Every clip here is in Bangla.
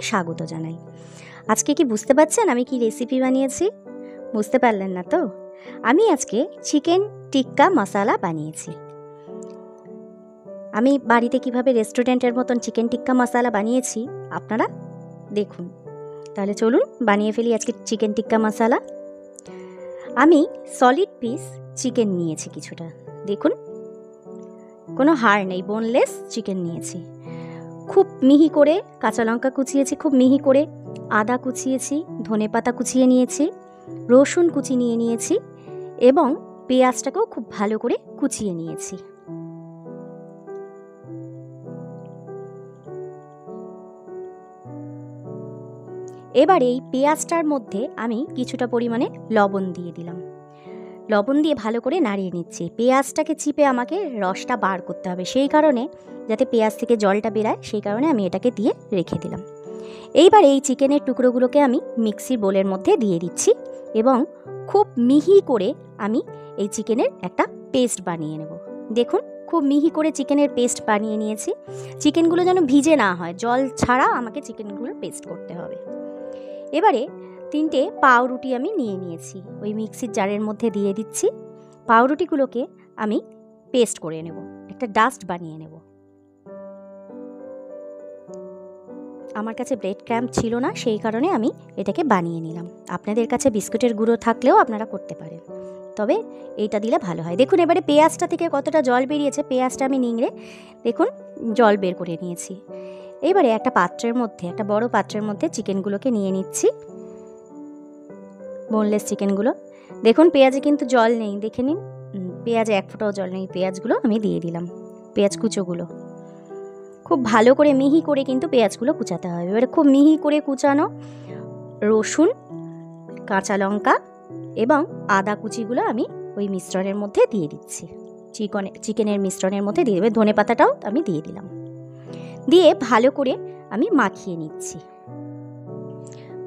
স্বাগত জানাই। আজকে কি বুঝতে পারছেন আমি কি রেসিপি বানিয়েছি? বুঝতে পারলেন না তো? আমি আজকে চিকেন টিক্কা মশালা বানিয়েছি। আমি বাড়িতে কিভাবে রেস্টুরেন্টের মতন চিকেন টিক্কা মশালা বানিয়েছি আপনারা দেখুন। তাহলে চলুন বানিয়ে ফেলি আজকে চিকেন টিক্কা মশালা। আমি সলিড পিস চিকেন নিয়েছি কিছুটা, দেখুন কোনো হাড় নেই, বোনলেস চিকেন নিয়েছি। খুব মিহি করে কাঁচা লঙ্কা কুচিয়েছি, খুব মিহি করে আদা কুচিয়েছি, ধনেপাতা কুচিয়ে নিয়েছি, রসুন কুচি নিয়ে নিয়েছি এবং পেঁয়াজটাকেও খুব ভালো করে কুচিয়ে নিয়েছি। এবার এই পেঁয়াজটার মধ্যে আমি কিছুটা পরিমাণে লবণ দিয়ে দিলাম। লবণ দিয়ে ভালো করে নাড়িয়ে নিচ্ছি। পেঁয়াজটাকে চিপে আমাকে রসটা বার করতে হবে, সেই কারণে যাতে পেঁয়াজ থেকে জলটা বেরায় সেই কারণে আমি এটাকে দিয়ে রেখে দিলাম। এইবার এই চিকেনের টুকরোগুলোকে আমি মিক্সির বোলের মধ্যে দিয়ে দিচ্ছি এবং খুব মিহি করে আমি এই চিকেনের একটা পেস্ট বানিয়ে নেব। দেখুন খুব মিহি করে চিকেনের পেস্ট বানিয়ে নিয়েছি। চিকেনগুলো যেন ভিজে না হয়, জল ছাড়া আমাকে চিকেনগুলো পেস্ট করতে হবে। এবারে 3টে পাউরুটি আমি নিয়ে নিয়েছি, ওই মিক্সির জারের মধ্যে দিয়ে দিচ্ছি। পাউরুটিগুলোকে আমি পেস্ট করে নেব, একটা ডাস্ট বানিয়ে নেব। আমার কাছে ব্রেড ক্রাম্ব ছিল না, সেই কারণে আমি এটাকে বানিয়ে নিলাম। আপনাদের কাছে বিস্কুটের গুঁড়ো থাকলেও আপনারা করতে পারেন, তবে এইটা দিলে ভালো হয়। দেখুন এবারে পেঁয়াজটা থেকে কতটা জল বেরিয়েছে, পেঁয়াজটা আমি নিংড়ে দেখুন জল বের করে নিয়েছি। এবারে একটা পাত্রের মধ্যে, একটা বড় পাত্রের মধ্যে চিকেনগুলোকে নিয়ে নিচ্ছি, বোনলেস চিকেনগুলো। দেখুন পেঁয়াজে কিন্তু জল নেই, দেখে নিন পেঁয়াজে এক ফোঁটাও জল নেই। পেঁয়াজগুলো আমি দিয়ে দিলাম, পেঁয়াজ কুচোগুলো খুব ভালো করে মিহি করে কিন্তু পেঁয়াজগুলো কুচাতে হবে। এবারে খুব মিহি করে কুচানো রসুন, কাঁচা লঙ্কা এবং আদা কুচিগুলো আমি ওই মিশ্রণের মধ্যে দিয়ে দিচ্ছি, চিকেনের মিশ্রণের মধ্যে দিয়ে দেবে। ধনেপাতাটাও আমি দিয়ে দিলাম, দিয়ে ভালো করে আমি মাখিয়ে নিচ্ছি।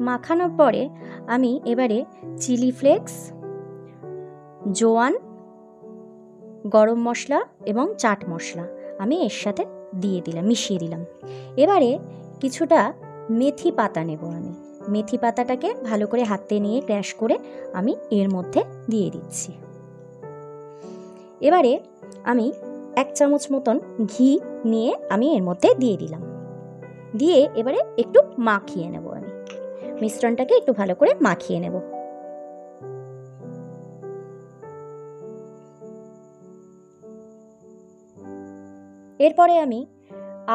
মাখানোর পরে আমি এবারে চিলি ফ্লেক্স, জোয়ান, গরম মশলা এবং চাট মশলা আমি এর সাথে দিয়ে দিলাম, মিশিয়ে দিলাম। এবারে কিছুটা মেথি পাতা নেব। আমি মেথি পাতাটাকে ভালো করে হাতে নিয়ে ক্র্যাশ করে আমি এর মধ্যে দিয়ে দিচ্ছি। এবারে আমি 1 চামচ মতন ঘি নিয়ে আমি এর মধ্যে দিয়ে দিলাম, দিয়ে এবারে একটু মাখিয়ে নেব। আমি মিশ্রণটাকে একটু ভালো করে মাখিয়ে নেব। এরপরে আমি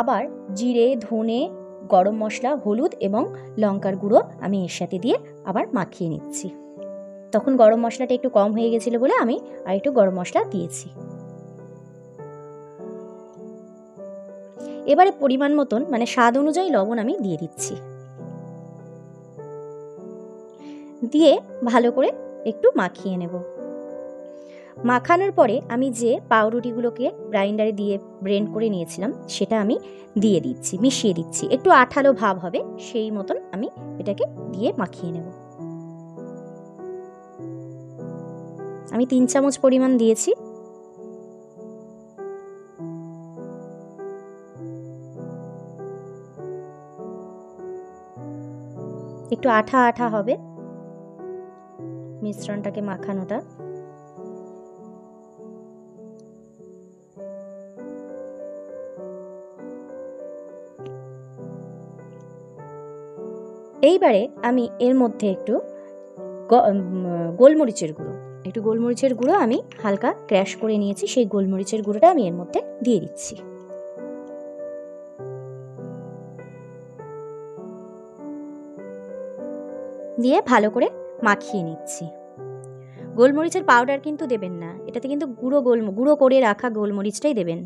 আবার জিরে, ধনে, গরম মশলা, হলুদ এবং লঙ্কার গুঁড়ো আমি এর সাথে দিয়ে আবার মাখিয়ে নিচ্ছি। তখন গরম মশলাটা একটু কম হয়ে গেছিল বলে আমি আর একটু গরম মশলা দিয়েছি। এবারে পরিমাণ মতন মানে স্বাদ অনুযায়ী লবণ আমি দিয়ে দিচ্ছি, দিয়ে ভালো করে একটু মাখিয়ে নেব। মাখানোর পরে আমি যে পাউরুটিগুলোকে গ্রাইন্ডারে দিয়ে ব্লেন্ড করে নিয়েছিলাম সেটা আমি দিয়ে দিচ্ছি, মিশিয়ে দিচ্ছি। একটু আঠালো ভাব হবে সেই মতন আমি এটাকে দিয়ে মাখিয়ে নেব। আমি 3 চামচ পরিমাণ দিয়েছি। একটু আঠা আঠা হবে মিশ্রণটাকে মাখানোটা। এইবারে আমি এর মধ্যে একটু গোলমরিচের গুঁড়ো আমি হালকা ক্র্যাশ করে নিয়েছি, সেই গোলমরিচের গুঁড়োটা আমি এর মধ্যে দিয়ে দিচ্ছি। দিয়ে ভালো করে মাখিয়ে নিচ্ছি। গোলমরিচের পাউডার কিন্তু দেবেন না, এটাতে কিন্তু গুঁড়ো করে রাখা গোলমরিচটাই দেবেন।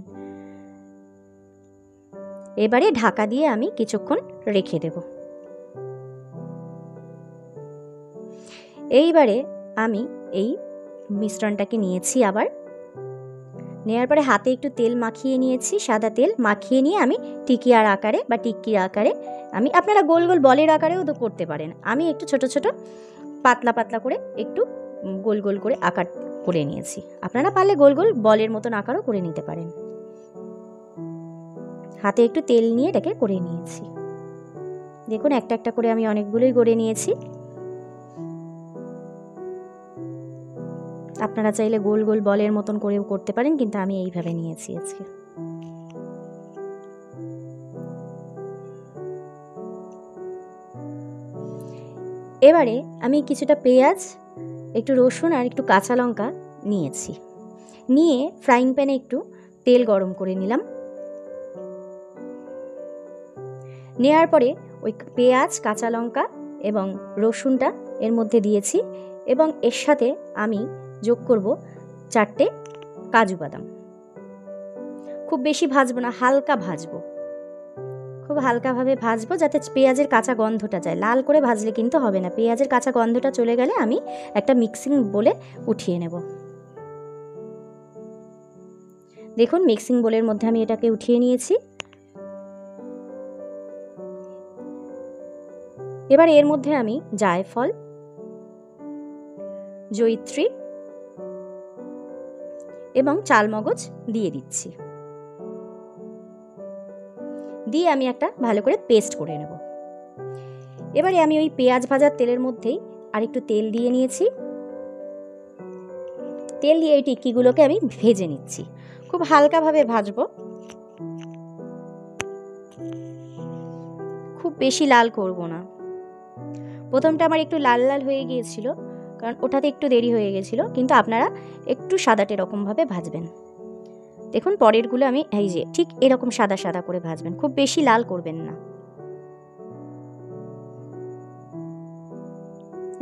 এবারে ঢাকা দিয়ে আমি কিছুক্ষণ রেখে দেব। এইবারে আমি এই মিশ্রণটাকে নিয়েছি, আবার নেওয়ার পরে হাতে একটু তেল মাখিয়ে নিয়েছি, সাদা তেল মাখিয়ে নিয়ে আমি টিকিয়ার আকারে বা টিক্কির আকারে আমি, আপনারা গোল গোল বলের আকারেও তো করতে পারেন, আমি একটু ছোট ছোট পাতলা পাতলা করে একটু গোল গোল করে আকার করে নিয়েছি। আপনারা পারলে গোল গোল বলের মতন আকারও করে নিতে পারেন। হাতে একটু তেল নিয়ে এটাকে করে নিয়েছি। দেখুন একটা একটা করে আমি অনেকগুলোই গড়ে নিয়েছি। আপনারা চাইলে গোল গোল বলের মতন করেও করতে পারেন, কিন্তু আমি এইভাবে নিয়েছি আজকে। এবারে আমি কিছুটা পেঁয়াজ, একটু রসুন আর একটু কাঁচা লঙ্কা নিয়েছি। নিয়ে ফ্রাইং প্যানে একটু তেল গরম করে নিলাম। নেওয়ার পরে ওই পেঁয়াজ, কাঁচা লঙ্কা এবং রসুনটা এর মধ্যে দিয়েছি এবং এর সাথে আমি যোগ করব 4টে কাজু বাদাম। খুব বেশি ভাজবো না, হালকা ভাজবো, খুব হালকাভাবে ভাজবো যাতে পেঁয়াজের কাঁচা গন্ধটা যায়। লাল করে ভাজলে কিন্তু হবে না, পেঁয়াজের কাঁচা গন্ধটা চলে গেলে আমি একটা মিক্সিং বোলে উঠিয়ে নেব। দেখুন মিক্সিং বোলের মধ্যে আমি এটাকে উঠিয়ে নিয়েছি। এবার এর মধ্যে আমি জায়ফল, জয়িত্রী এবং চালমগজ দিয়ে দিচ্ছি। দিয়ে আমি একটা ভালো করে পেস্ট করে নেব। এবারে আমি ওই পেঁয়াজ ভাজার তেলের মধ্যেই আরেকটু তেল দিয়ে নিয়েছি। তেল দিয়ে এই টিক্কিগুলোকে আমি ভেজে নিচ্ছি, খুব হালকাভাবে ভাজবো, খুব বেশি লাল করব না। প্রথমটা আমার একটু লাল লাল হয়ে গিয়েছিল, কারণ ওটাতে একটু দেরি হয়ে গেছিল, কিন্তু আপনারা একটু সাদাটে রকমভাবে ভাজবেন। দেখুন পরেরগুলো আমি এই যে ঠিক এরকম সাদা সাদা করে ভাজবেন, খুব বেশি লাল করবেন না।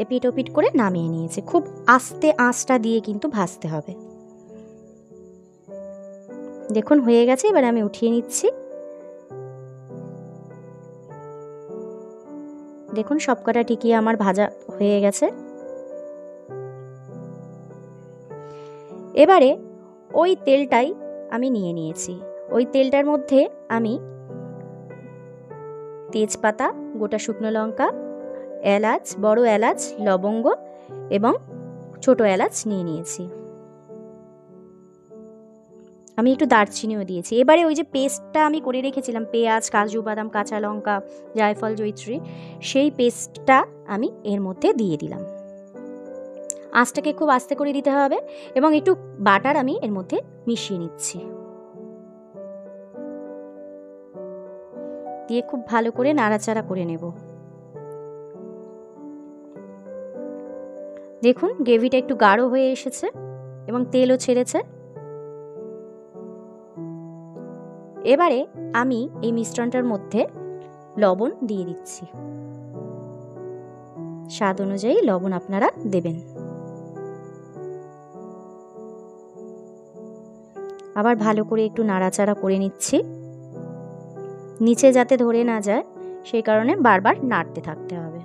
এপিট ওপিট করে নামিয়ে নিয়েছে। খুব আস্তে আঁচটা দিয়ে কিন্তু ভাজতে হবে। দেখুন হয়ে গেছে, এবার আমি উঠিয়ে নিচ্ছি। দেখুন সবকটা টিকি আমার ভাজা হয়ে গেছে। এবারে ওই তেলটাই আমি নিয়ে নিয়েছি। ওই তেলটার মধ্যে আমি তেজপাতা, গোটা শুকনো লঙ্কা, এলাচ, বড় এলাচ, লবঙ্গ এবং ছোট এলাচ নিয়ে নিয়েছি। আমি একটু দারচিনিও দিয়েছি। এবারে ওই যে পেস্টটা আমি করে রেখেছিলাম, পেঁয়াজ, কাজু বাদাম, কাঁচা লঙ্কা, জায়ফল, জয়িত্রী, সেই পেস্টটা আমি এর মধ্যে দিয়ে দিলাম। আঁচটাকে খুব আস্তে করে দিতে হবে এবং একটু বাটার আমি এর মধ্যে মিশিয়ে নিচ্ছি। দিয়ে খুব ভালো করে নাড়াচাড়া করে নেব। দেখুন গ্রেভিটা একটু গাঢ় হয়ে এসেছে এবং তেলও ছেড়েছে। এবারে আমি এই মিশ্রণটার মধ্যে লবণ দিয়ে দিচ্ছি। স্বাদ অনুযায়ী লবণ আপনারা দেবেন। আবার ভালো করে একটু নাড়াচাড়া করে নিচ্ছি, নিচে যাতে ধরে না যায় সেই কারণে বারবার নাড়তে থাকতে হবে।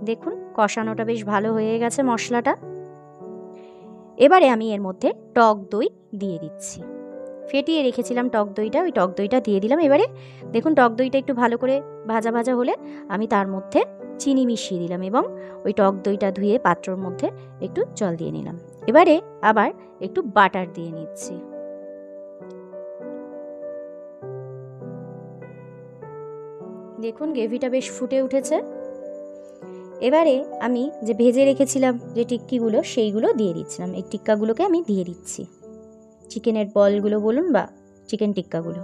দেখুন কষানোটা বেশ ভালো হয়ে গেছে মশলাটা। এবারে আমি এর মধ্যে টক দই দিয়ে দিচ্ছি। ফেটিয়ে রেখেছিলাম টক দইটা, ওই টক দইটা দিয়ে দিলাম। এবারে দেখুন টক দইটা একটু ভালো করে ভাজা ভাজা হলে আমি তার মধ্যে চিনি মিশিয়ে দিলাম এবং ওই টক দইটা ধুয়ে পাত্রর মধ্যে একটু জল দিয়ে নিলাম। এবারে আবার একটু বাটার দিয়ে নিচ্ছি। দেখুন গ্রেভিটা বেশ ফুটে উঠেছে। এবারে আমি যে ভেজে রেখেছিলাম যে টিক্কিগুলো, সেইগুলো দিয়ে দিচ্ছিলাম। এই টিক্কাগুলোকে আমি দিয়ে দিচ্ছি, চিকেনের বলগুলো বলুন বা চিকেন টিক্কাগুলো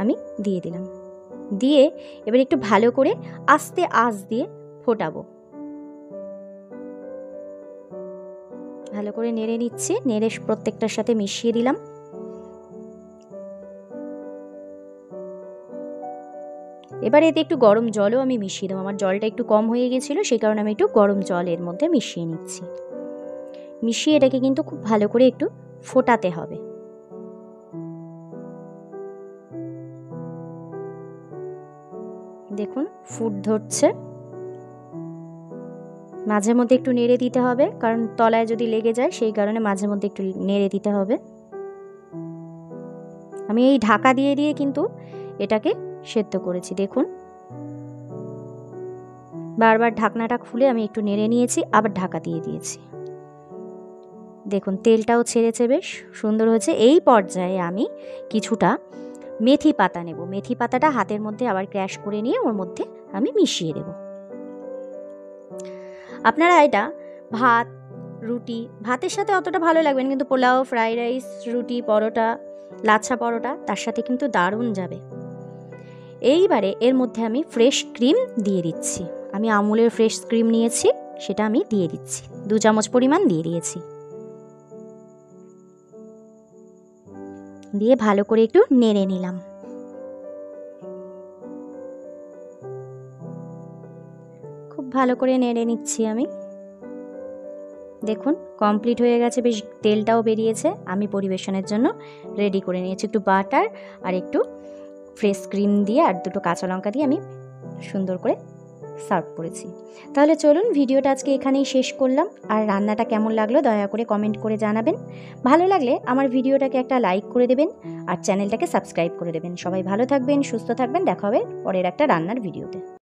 আমি দিয়ে দিলাম। দিয়ে এবার একটু ভালো করে আস্তে আঁচ দিয়ে ফোটাবো। ভালো করে নেড়ে নিচ্ছি, নেড়ে প্রত্যেকটার সাথে মিশিয়ে দিলাম। এবারে এতে একটু গরম জলও আমি মিশিয়ে দেবো। আমার জলটা একটু কম হয়ে গেছিলো, সেই কারণে আমি একটু গরম জল এর মধ্যে মিশিয়ে নিচ্ছি। মিশিয়ে এটাকে কিন্তু খুব ভালো করে একটু ফোটাতে হবে। দেখুন ফুট ধরছে, মাঝে মধ্যে একটু নেড়ে দিতে হবে, কারণ তলায় যদি লেগে যায় সেই কারণে মাঝে মধ্যে একটু নেড়ে দিতে হবে। আমি এই ঢাকা দিয়ে দিয়ে কিন্তু এটাকে সেদ্ধ করেছি। দেখুন বারবার ঢাকনাটা খুলে আমি একটু নেড়ে নিয়েছি, আবার ঢাকা দিয়ে দিয়েছি। দেখুন তেলটাও ছেড়েছে, বেশ সুন্দর হয়েছে। এই পর্যায়ে আমি কিছুটা মেথি পাতা নেব। মেথি পাতাটা হাতের মধ্যে আবার ক্র্যাশ করে নিয়ে ওর মধ্যে আমি মিশিয়ে দেব। আপনারা এটা ভাত, রুটি, ভাতের সাথে অতটা ভালো লাগবে না, কিন্তু পোলাও, ফ্রাইড রাইস, রুটি, পরোটা, লাচ্ছা পরোটা তার সাথে কিন্তু দারুণ যাবে। এইবারে এর মধ্যে আমি ফ্রেশ ক্রিম দিয়ে দিচ্ছি। আমি আমুলের ফ্রেশ ক্রিম নিয়েছি, সেটা আমি দিয়ে দিচ্ছি। 2 চামচ পরিমাণ দিয়ে দিয়েছি। দিয়ে ভালো করে একটু নেড়ে নিলাম। খুব ভালো করে নেড়ে নিচ্ছি আমি। দেখুন কমপ্লিট হয়ে গেছে, বেশ তেলটাও বেরিয়েছে। আমি পরিবেশনের জন্য রেডি করে নিয়েছি। একটু বাটার আর একটু ফ্রেশ ক্রিম দিয়ে আর 2টো কাঁচা লঙ্কা দিয়ে আমি সুন্দর করে সার্ভ করেছি। তাহলে চলুন ভিডিওটা আজকে এখানেই শেষ করলাম। আর রান্নাটা কেমন লাগলো দয়া করে কমেন্ট করে জানাবেন। ভালো লাগলে আমার ভিডিওটাকে একটা লাইক করে দেবেন আর চ্যানেলটাকে সাবস্ক্রাইব করে দেবেন। সবাই ভালো থাকবেন, সুস্থ থাকবেন। দেখা হবে পরের একটা রান্নার ভিডিওতে।